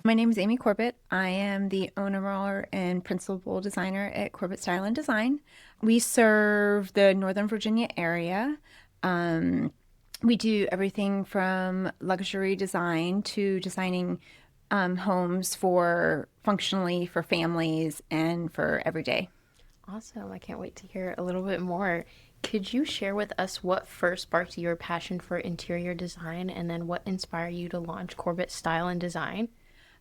My name is Amie Corbett. I am the owner and principal designer at Corbett Style and Design. We serve the Northern Virginia area. We do everything from luxury design to designing homes for functionally for families and for everyday. Awesome. I can't wait to hear a little bit more. Could you share with us what first sparked your passion for interior design and then what inspired you to launch Corbett Style and Design?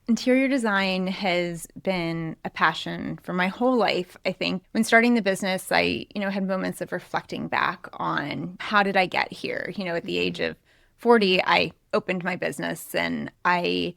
Interior design has been a passion for my whole life. I think when starting the business, I, had moments of reflecting back on how did I get here? At the age of 40, I opened my business and I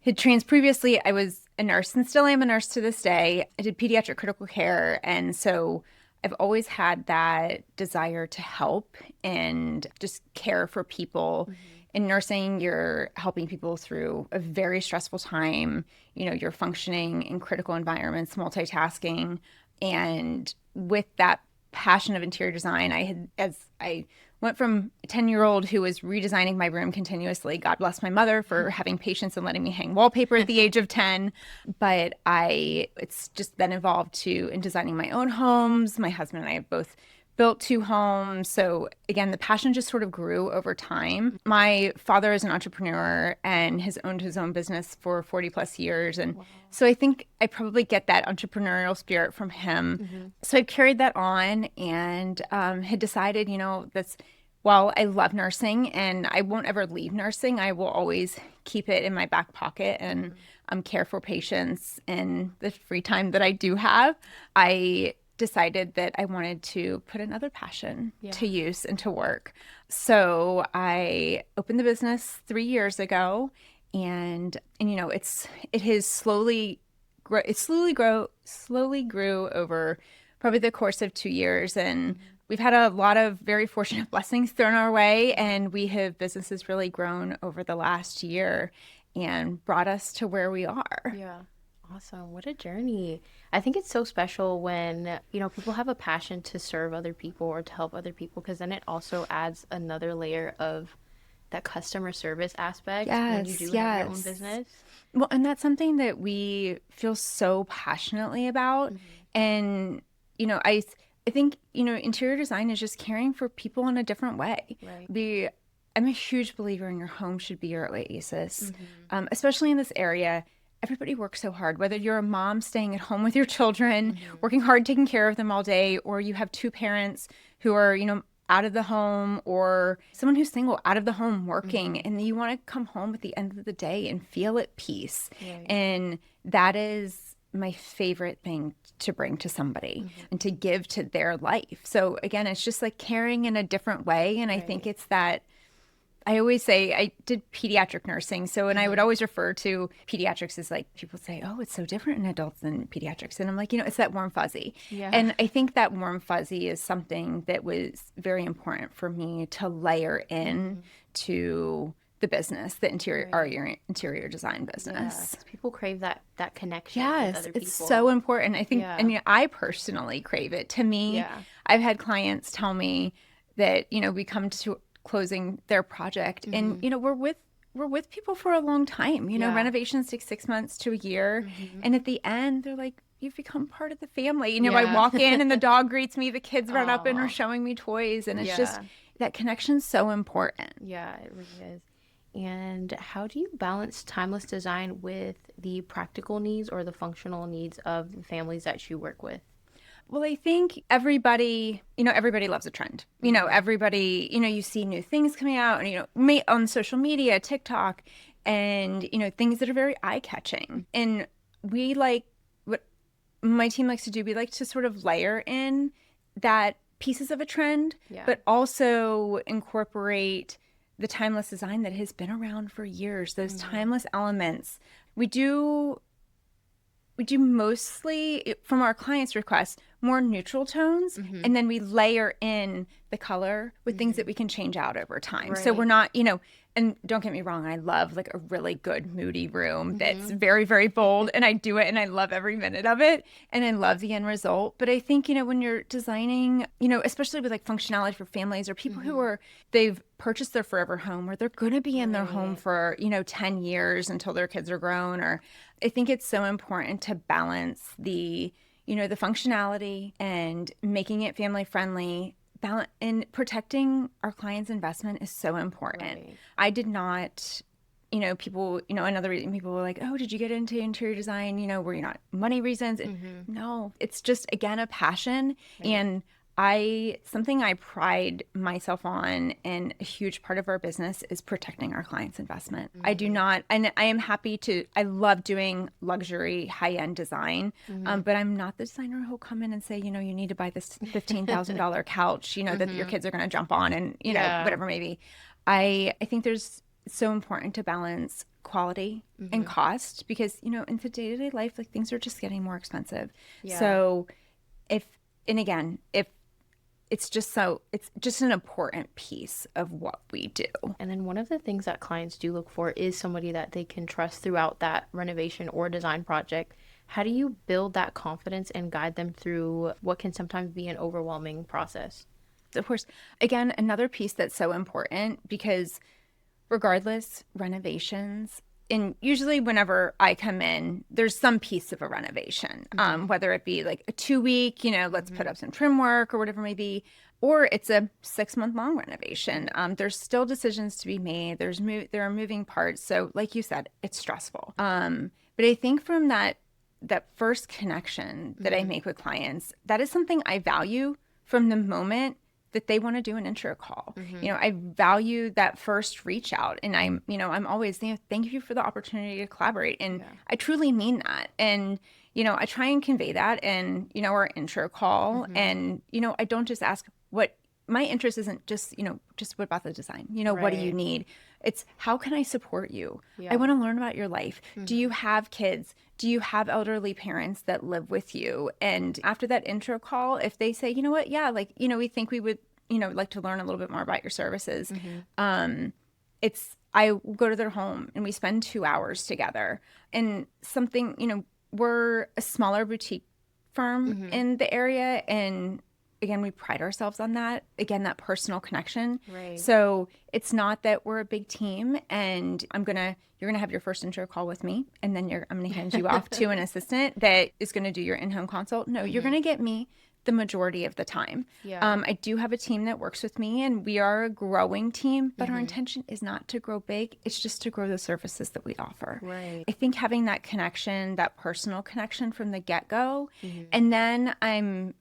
had previously, I was a nurse and still am a nurse to this day. I did pediatric critical care. And so I've always had that desire to help and just care for people. In nursing, you're helping people through a very stressful time. You're functioning in critical environments, multitasking. And with that passion of interior design, as I went from a 10-year-old who was redesigning my room continuously. God bless my mother for having patience and letting me hang wallpaper at the age of 10. But it's just then evolved in designing my own homes. My husband and I have both built 2 homes. So again, the passion just sort of grew over time. My father is an entrepreneur and has owned his own business for 40 plus years. And so I think I probably get that entrepreneurial spirit from him. So I carried that on and had decided, while I love nursing and I won't ever leave nursing, I will always keep it in my back pocket and care for patients in the free time that I do have. I decided that I wanted to put another passion to use and to work. So I opened the business 3 years ago, and it has slowly grew over probably the course of 2 years, and we've had a lot of very fortunate blessings thrown our way, and business has really grown over the last year and brought us to where we are. Yeah. Awesome. What a journey. I think it's so special when, people have a passion to serve other people or to help other people because then it also adds another layer of that customer service aspect when you do have your own business. Well, and that's something that we feel so passionately about. And, I think, interior design is just caring for people in a different way. Right. I'm a huge believer in your home should be your oasis, especially in this area. Everybody works so hard, whether you're a mom staying at home with your children, working hard, taking care of them all day, or you have 2 parents who are, out of the home, or someone who's single out of the home working, and you want to come home at the end of the day and feel at peace. Right. And that is my favorite thing to bring to somebody and to give to their life. So again, it's just like caring in a different way. And I think it's that I always say I did pediatric nursing. So, and I would always refer to pediatrics as like, people say, oh, it's so different in adults than pediatrics. And I'm like, it's that warm fuzzy. Yeah. And I think that warm fuzzy is something that was very important for me to layer in to the business, the our interior design business. Yeah. People crave that connection Yes, with other people. it's so important. I think, Yeah. I personally crave it. To me, I've had clients tell me that, we come to closing their project and we're with people for a long time. Renovations take 6 months to a year, and at the end they're like, you've become part of the family. I walk in and the dog greets me, the kids run up and are showing me toys, and it's just that connection's so important. Yeah, it really is. And how do you balance timeless design with the practical needs or the functional needs of the families that you work with? Well, I think everybody loves a trend. Everybody, you see new things coming out and, on social media, TikTok, and, things that are very eye-catching. And what my team likes to do, we like to sort of layer in that pieces of a trend, but also incorporate the timeless design that has been around for years, those timeless elements. We do mostly, from our clients' requests, more neutral tones, and then we layer in the color with things that we can change out over time. So we're not, and don't get me wrong, I love like a really good moody room that's very, very bold, and I do it and I love every minute of it, and I love the end result. But I think, when you're designing, especially with like functionality for families or people who they've purchased their forever home, or they're going to be in their home for, 10 years until their kids are grown, or I think it's so important to balance the functionality and making it family friendly. And protecting our clients' investment is so important. Right. I did not, people, another reason people were like, oh, did you get into interior design? Were you not money reasons? No, it's just, again, a passion. Right. And something I pride myself on, and a huge part of our business is protecting our clients' investment. I do not, and I am happy I love doing luxury high-end design, but I'm not the designer who'll come in and say, you need to buy this $15,000 couch, that your kids are going to jump on, and, whatever maybe. I think it's so important to balance quality and cost, because, in the day-to-day life, like, things are just getting more expensive. Yeah. So if it's just an important piece of what we do. And then one of the things that clients do look for is somebody that they can trust throughout that renovation or design project. How do you build that confidence and guide them through what can sometimes be an overwhelming process? Of course, again, another piece that's so important, because regardless, renovations, and usually whenever I come in, there's some piece of a renovation, whether it be like a 2-week, let's put up some trim work or whatever it may be, or it's a 6-month long renovation. There's still decisions to be made. There are moving parts. So like you said, it's stressful. But I think from that first connection that I make with clients, that is something I value from the moment that they want to do an intro call. I value that first reach out, and I'm always, thank you for the opportunity to collaborate. And I truly mean that. And, I try and convey that in, our intro call. And, I don't just ask my interest isn't just, just what about the design? What do you need? It's how can I support you? Yeah. I want to learn about your life. Do you have kids? Do you have elderly parents that live with you? And after that intro call, if they say, what, yeah, like, we think we would, like to learn a little bit more about your services. I go to their home and we spend 2 hours together, and we're a smaller boutique firm in the area. And again, we pride ourselves on that. Again, that personal connection. Right. So it's not that we're a big team and you're gonna have your first intro call with me, and then I'm gonna hand you off to an assistant that is gonna do your in-home consult. No, you're gonna get me the majority of the time. Yeah. I do have a team that works with me, and we are a growing team, but our intention is not to grow big. It's just to grow the services that we offer. Right. I think having that connection, that personal connection from the get-go, and then I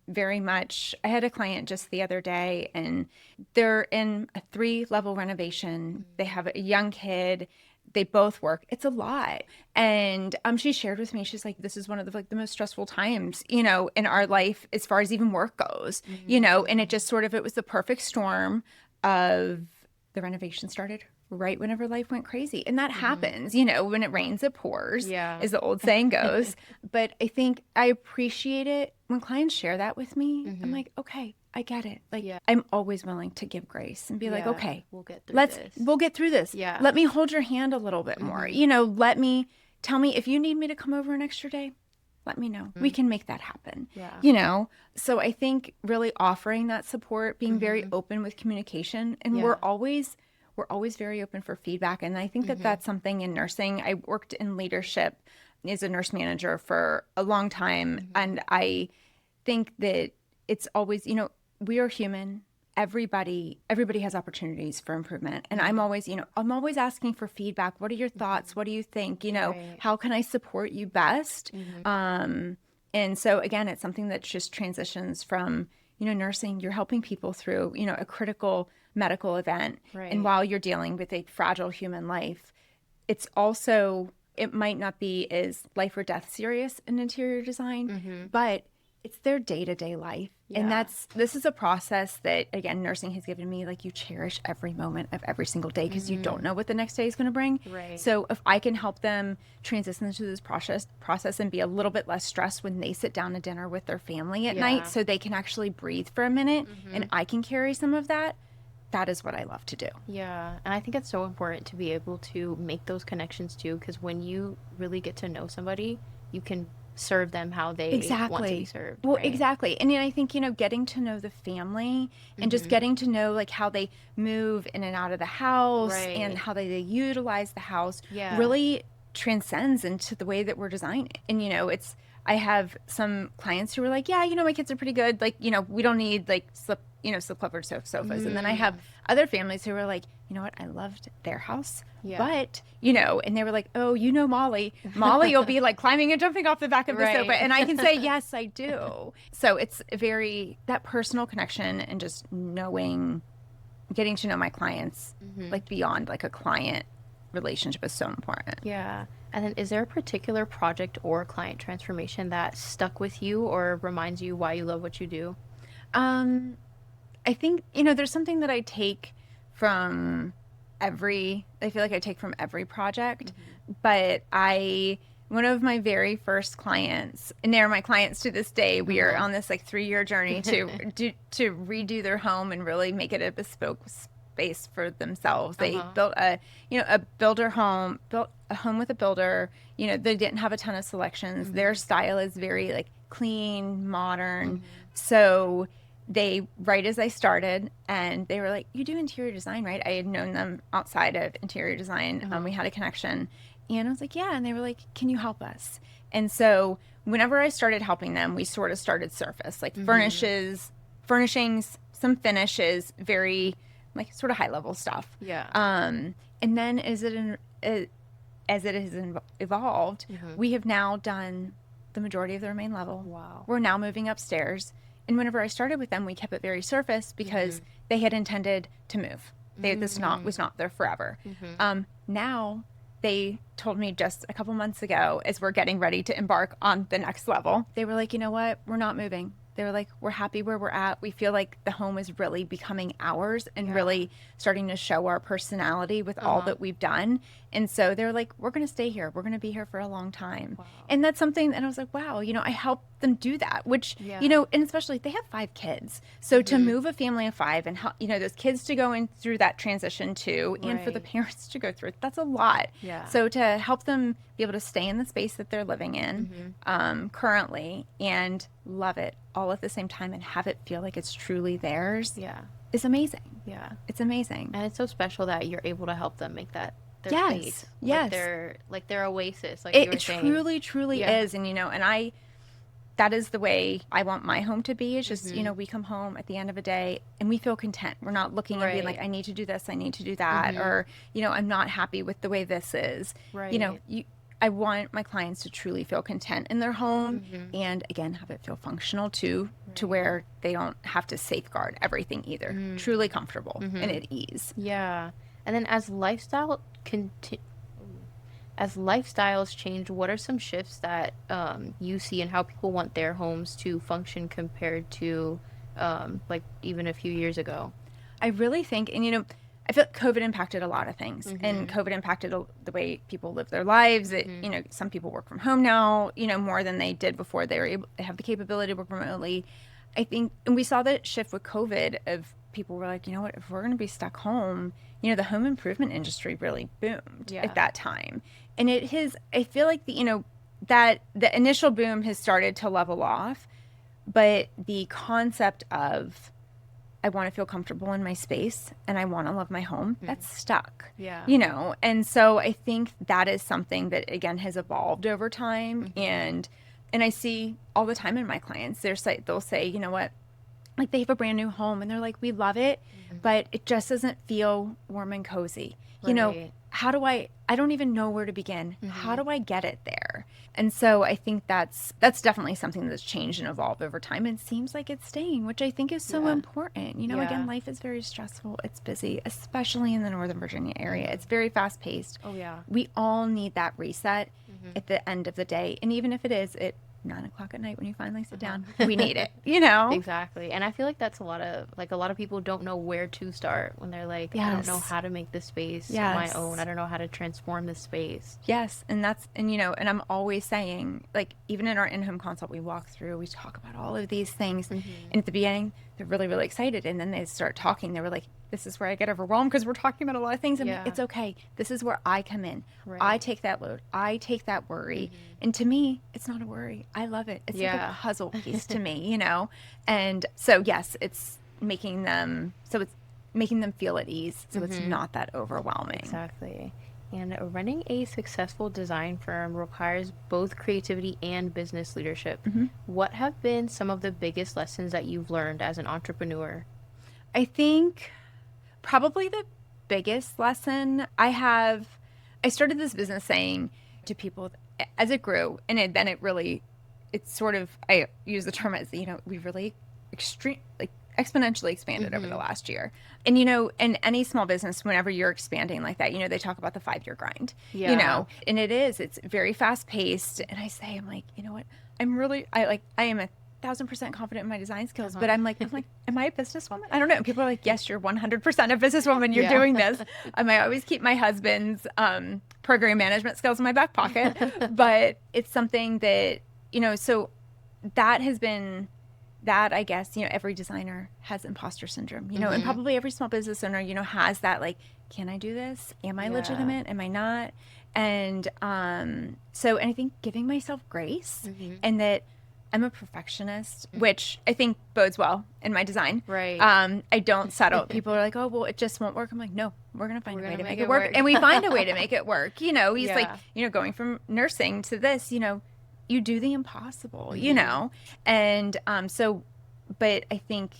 had a client just the other day, and they're in a 3-level renovation. They have a young kid. They both work. It's a lot. And she shared with me, she's like, this is one of the most stressful times, in our life as far as even work goes, and it just it was the perfect storm of the renovation started right whenever life went crazy. And that happens, when it rains, it pours, as the old saying goes. But I think I appreciate it when clients share that with me. I'm like, okay, I get it. Like, I'm always willing to give grace and be like, okay, we'll get through this. Yeah. Let me hold your hand a little bit more. Tell me if you need me to come over an extra day, let me know. We can make that happen. Yeah. So I think really offering that support, being very open with communication, and we're always very open for feedback. And I think that that's something in nursing. I worked in leadership as a nurse manager for a long time. And I think that it's always, we are human. Everybody has opportunities for improvement. And I'm always asking for feedback. What are your thoughts? What do you think? How can I support you best? And so again, it's something that just transitions from, nursing. You're helping people through, a critical medical event. Right. And while you're dealing with a fragile human life, it might not be as life or death serious in interior design, but it's their day-to-day life. Yeah. And this is a process that, again, nursing has given me, like, you cherish every moment of every single day because you don't know what the next day is going to bring. Right. So if I can help them transition into this process and be a little bit less stressed when they sit down to dinner with their family at night, so they can actually breathe for a minute and I can carry some of that, that is what I love to do. Yeah. And I think it's so important to be able to make those connections too, because when you really get to know somebody, you can serve them how they want to be served. Well, right? exactly. And I think, getting to know the family and just getting to know, like, how they move in and out of the house and how they utilize the house really transcends into the way that we're designing. And, I have some clients who are like, yeah, my kids are pretty good. Like, we don't need, like, slip covered sofas. And then I have other families who are like, you know what, I loved their house. But, and they were like, oh, Molly will be like climbing and jumping off the back of the sofa. And I can say, yes, I do. So it's that personal connection and just getting to know my clients, like beyond like a client relationship is so important. Yeah. And then is there a particular project or client transformation that stuck with you or reminds you why you love what you do? I think, there's something that I take from I feel like I take from every project, but one of my very first clients, and they're my clients to this day, we are on this like 3-year journey to redo their home and really make it a bespoke space for themselves. They built a home with a builder. They didn't have a ton of selections. Their style is very like clean, modern. So right as I started, and they were like, you do interior design, right? I had known them outside of interior design. We had a connection. And I was like, yeah. And they were like, can you help us? And so whenever I started helping them, we sort of started surface, like furnishings, some finishes, very like sort of high level stuff. Yeah. And then as it has evolved, we have now done the majority of their main level. Wow. We're now moving upstairs. And whenever I started with them, we kept it very surface because they had intended to move. This was not there forever. Now they told me just a couple months ago, as we're getting ready to embark on the next level, they were like, you know what? We're not moving. They were like, we're happy where we're at. We feel like the home is really becoming ours and really starting to show our personality with all that we've done. And so they were like, we're going to stay here. We're going to be here for a long time. Wow. And that's something, and I was like, wow, I helped them do that, which, and especially they have 5 kids. So to move a family of 5 and, those kids to go in through that transition too, and for the parents to go through it, that's a lot. Yeah. So to help them be able to stay in the space that they're living in currently and love it all at the same time and have it feel like it's truly theirs is amazing. Yeah. It's amazing. And it's so special that you're able to help them make that their yes. fate. Yes. Like their oasis, like you were saying. It truly is. And, and that is the way I want my home to be. It's just, we come home at the end of a day and we feel content. We're not looking and being like, I need to do this, I need to do that, or, I'm not happy with the way this is. Right. I want my clients to truly feel content in their home and, again, have it feel functional too, to where they don't have to safeguard everything either. Truly comfortable and at ease. Yeah. And then as lifestyles change, what are some shifts that you see in how people want their homes to function compared to like even a few years ago? I really think, and I feel like COVID impacted a lot of things, and COVID impacted the way people live their lives. Some people work from home now, more than they did before. They have the capability to work remotely. I think, and we saw that shift with COVID of people were like, you know what, if we're going to be stuck home, the home improvement industry really boomed at that time. And I feel like that the initial boom has started to level off, but the concept of I want to feel comfortable in my space and I want to love my home, that's stuck. Yeah. And so I think that is something that, again, has evolved over time. And I see all the time in my clients, they'll say, you know what, like they have a brand new home and they're like, we love it, but it just doesn't feel warm and cozy. How do I don't even know where to begin. How do I get it there? And so I think that's definitely something that's changed and evolved over time and seems like it's staying, which I think is so important. Again, life is very stressful. It's busy, especially in the Northern Virginia area. It's very fast paced. Oh, yeah. We all need that reset at the end of the day. And even if it is at 9 o'clock at night when you finally sit down. We need it, you know? Exactly. And I feel like that's a lot of people don't know where to start when they're like, I don't know Yes. how to make this space my Yes. own. I don't know how to transform this space. Yes. And you know, and I'm always saying, like, even in our in-home consult, we walk through, we talk about all of these things. And at the beginning, they're really, really excited. And then they start talking. They were like, this is where I get overwhelmed because we're talking about a lot of things. And Yeah. it's okay. This is where I come in. Right. I take that load. I take that worry. And to me, it's not a worry. I love it. It's like a puzzle piece to me, you know? And so, yes, it's making them feel at ease. So it's not that overwhelming. Exactly. And running a successful design firm requires both creativity and business leadership. What have been some of the biggest lessons that you've learned as an entrepreneur? I think probably the biggest lesson I started this business saying to people as it grew, and it's sort of, I use the term as, you know, we really exponentially expanded over the last year. And, you know, in any small business, whenever you're expanding like that, you know, they talk about the 5-year grind, you know, and it's very fast paced. And I'm like, you know what, I am 1,000% confident in my design skills, but I'm like, am I a businesswoman? I don't know. And people are like, yes, you're 100% a businesswoman. You're doing this. I always keep my husband's program management skills in my back pocket, but it's something that, you know, so that has been that, I guess, you know, every designer has imposter syndrome, you know, and probably every small business owner, you know, has that, like, can I do this? Am I legitimate? Am I not? And so, and I think giving myself grace and that I'm a perfectionist, which I think bodes well in my design. Right. I don't settle. People are like, oh, well, it just won't work. I'm like, no, we're going to find a way to make it work. And we find a way to make it work. You know, he's like, you know, going from nursing to this, you know, you do the impossible, you know? And so, but I think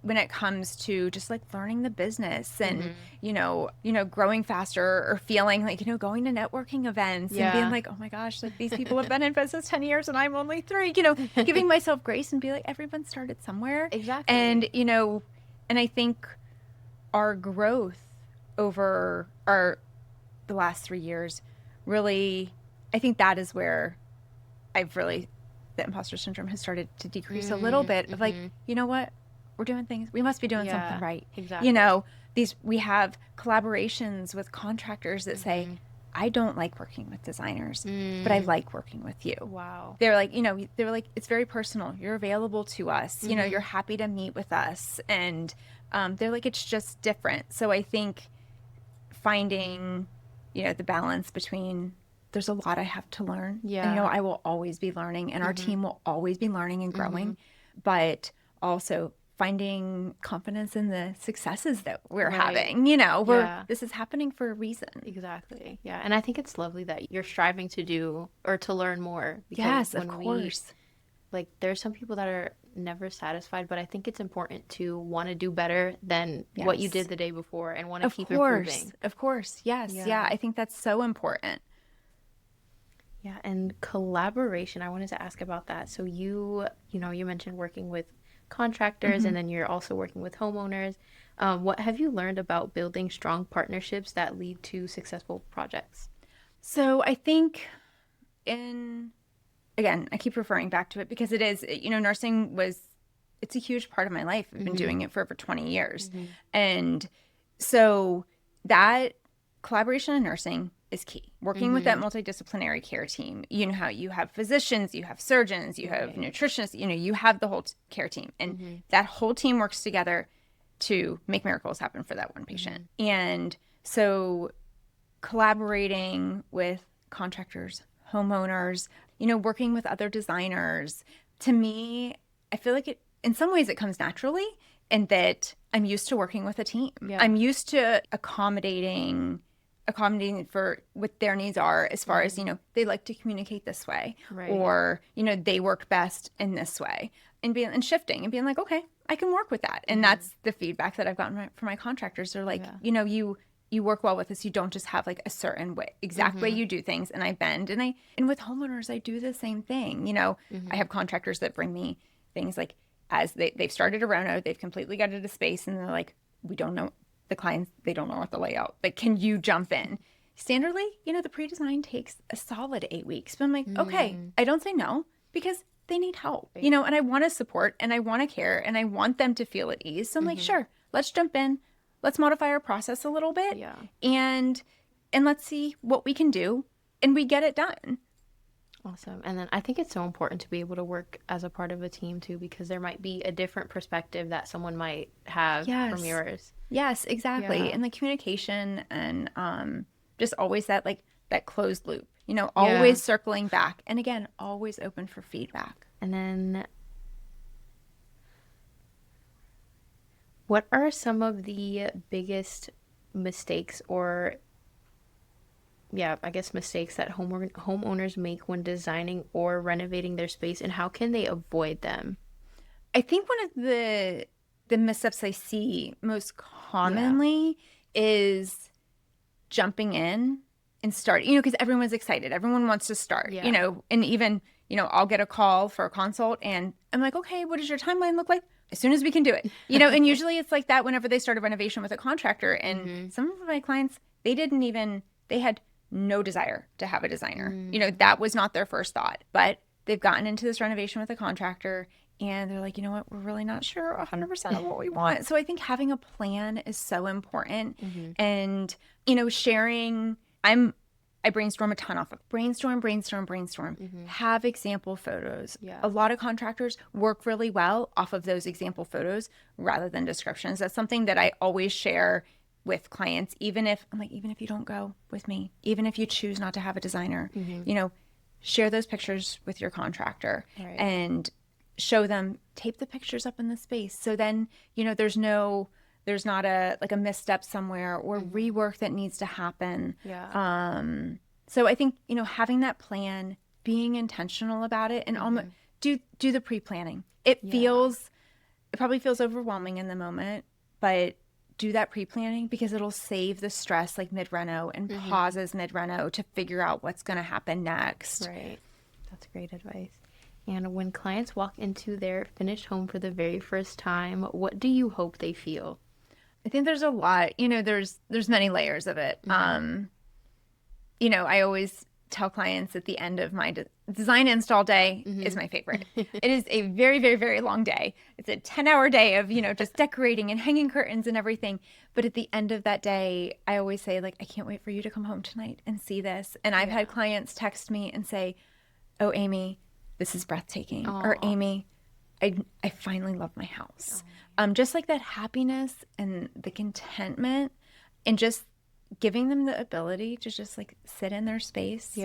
when it comes to just like learning the business and, you know, growing faster or feeling like, you know, going to networking events and being like, oh my gosh, like these people have been in business 10 years and I'm only 3, you know, giving myself grace and be like, everyone started somewhere. Exactly. And, you know, and I think our growth over the last 3 years, really, I think that is where the imposter syndrome has started to decrease a little bit of like, you know what? We're doing things. We must be doing something right. Exactly. You know, we have collaborations with contractors that say, I don't like working with designers, but I like working with you. Wow. They're like, you know, it's very personal. You're available to us. You know, you're happy to meet with us. And they're like, it's just different. So I think finding, you know, the balance between there's a lot I have to learn. Yeah. And, you know, I will always be learning and our team will always be learning and growing, but also finding confidence in the successes that we're having, you know, this is happening for a reason. Exactly. Yeah. And I think it's lovely that you're striving to do or to learn more. Yes, of course. Like there's some people that are never satisfied, but I think it's important to want to do better than what you did the day before and want to keep improving. Of course. Yes. Yeah. I think that's so important. Yeah. And collaboration, I wanted to ask about that. So you mentioned working with contractors and then you're also working with homeowners. What have you learned about building strong partnerships that lead to successful projects? So I think again, I keep referring back to it because it is, you know, nursing it's a huge part of my life. I've been doing it for over 20 years. And so that collaboration in nursing is key. Working with that multidisciplinary care team, you know how you have physicians, you have surgeons, you have nutritionists, you know, you have the whole care team. And that whole team works together to make miracles happen for that one patient. And so collaborating with contractors, homeowners, you know, working with other designers, to me, I feel like in some ways it comes naturally in that I'm used to working with a team. Yeah. I'm used to accommodating for what their needs are as far as, you know, they like to communicate this way or, you know, they work best in this way and shifting and being like, okay, I can work with that. And that's the feedback that I've gotten from my contractors. They're like, you know, you work well with us. You don't just have like a certain way, exact way you do things. And I bend and with homeowners, I do the same thing. You know, I have contractors that bring me things like as they've started a reno, they've completely gutted a space and they're like, we don't know. The clients, they don't know what the layout. Like, can you jump in? Standardly, you know, the pre-design takes a solid 8 weeks. But I'm like, okay, I don't say no. because they need help, Right. you know, and I want to support and I want to care and I want them to feel at ease. So I'm like, sure, let's jump in. Let's modify our process a little bit Yeah. and let's see what we can do, and we get it done. Awesome. And then I think it's so important to be able to work as a part of a team too, because there might be a different perspective that someone might have from Yes. yours. Yes, exactly. Yeah. And the communication and just always that like that closed loop, you know, Yeah. always circling back. And again, always open for feedback. And then what are some of the biggest mistakes or yeah, I guess mistakes that homeowners make when designing or renovating their space, and how can they avoid them? I think one of the missteps I see most Yeah. commonly is jumping in and start, you know, because everyone's excited. Everyone wants to start, you Yeah. know, and even, you know, I'll get a call for a consult and I'm like, okay, what does your timeline look like? As soon as we can do it, you know, and usually it's like that whenever they start a renovation with a contractor. And some of my clients, they had no desire to have a designer. You know, that was not their first thought, but they've gotten into this renovation with a contractor and they're like, you know what, we're really not sure 100% of what we want. So I think having a plan is so important. And, you know, sharing, I brainstorm a ton off of brainstorm. Have example photos. Yeah. A lot of contractors work really well off of those example photos rather than descriptions. That's something that I always share with clients, even if you don't go with me, even if you choose not to have a designer, you know, share those pictures with your contractor Right. and show them, tape the pictures up in the space. So then, you know, there's not a misstep somewhere or rework that needs to happen. Yeah. So I think, you know, having that plan, being intentional about it, and almost do the pre-planning. It probably feels overwhelming in the moment, but do that pre-planning because it'll save the stress like mid-reno and pauses mid-reno to figure out what's going to happen next. Right. That's great advice. And when clients walk into their finished home for the very first time, what do you hope they feel? I think there's a lot, you know, there's many layers of it. You know, I always tell clients at the end of my design install day is my favorite. It is a very, very, very long day. It's a 10-hour day of, you know, just decorating and hanging curtains and everything. But at the end of that day, I always say, like, I can't wait for you to come home tonight and see this. And I've had clients text me and say, oh, Amie, this is breathtaking. Or Amie, I finally love my house. Just like that happiness and the contentment and just giving them the ability to just like sit in their space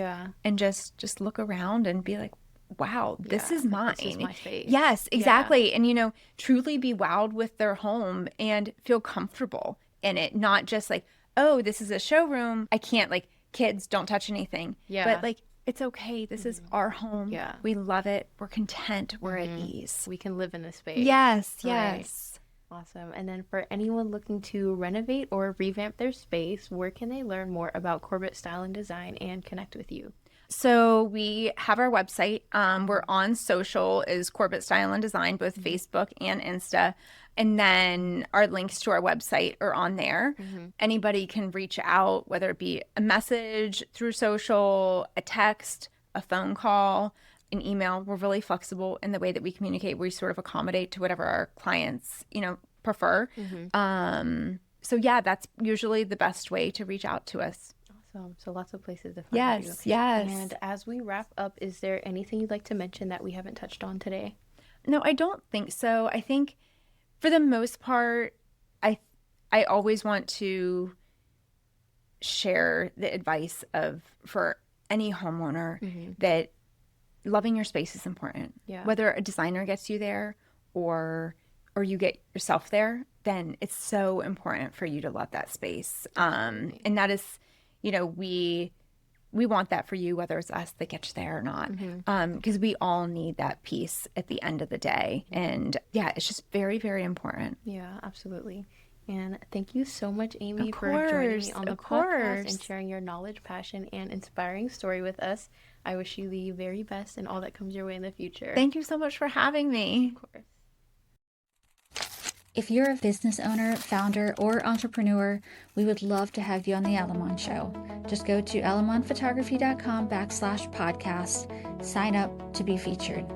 and just look around and be like, wow, this is mine. This is my space. Yes, exactly. And, you know, truly be wowed with their home and feel comfortable in it. Not just like, oh, this is a showroom. I can't, like, kids don't touch anything. Yeah. But like, it's okay. This is our home. Yeah. We love it. We're content. We're at ease. We can live in this space. Yes, Right. yes. Awesome. And then for anyone looking to renovate or revamp their space, where can they learn more about Corbett Style and Design and connect with you? So we have our website. We're on social is Corbett Style and Design, both Facebook and Insta. And then our links to our website are on there. Anybody can reach out, whether it be a message through social, a text, a phone call, an email. We're really flexible in the way that we communicate. We sort of accommodate to whatever our clients, you know, prefer. So yeah, that's usually the best way to reach out to us. Awesome. So lots of places to find you. Yes. And as we wrap up, is there anything you'd like to mention that we haven't touched on today? No, I don't think so. I think for the most part, I always want to share the advice for any homeowner that loving your space is important. Yeah. Whether a designer gets you there or you get yourself there, then it's so important for you to love that space. And that is, you know, we want that for you, whether it's us that gets you there or not, because we all need that piece at the end of the day. And yeah, it's just very, very important. Yeah, absolutely. And thank you so much, Amie, Of for joining me course, on the of podcast course. and sharing your knowledge, passion, and inspiring story with us. I wish you the very best and all that comes your way in the future. Thank you so much for having me. Of course. If you're a business owner, founder, or entrepreneur, we would love to have you on the Alamon Show. Just go to alamonphotography.com/podcast, sign up to be featured.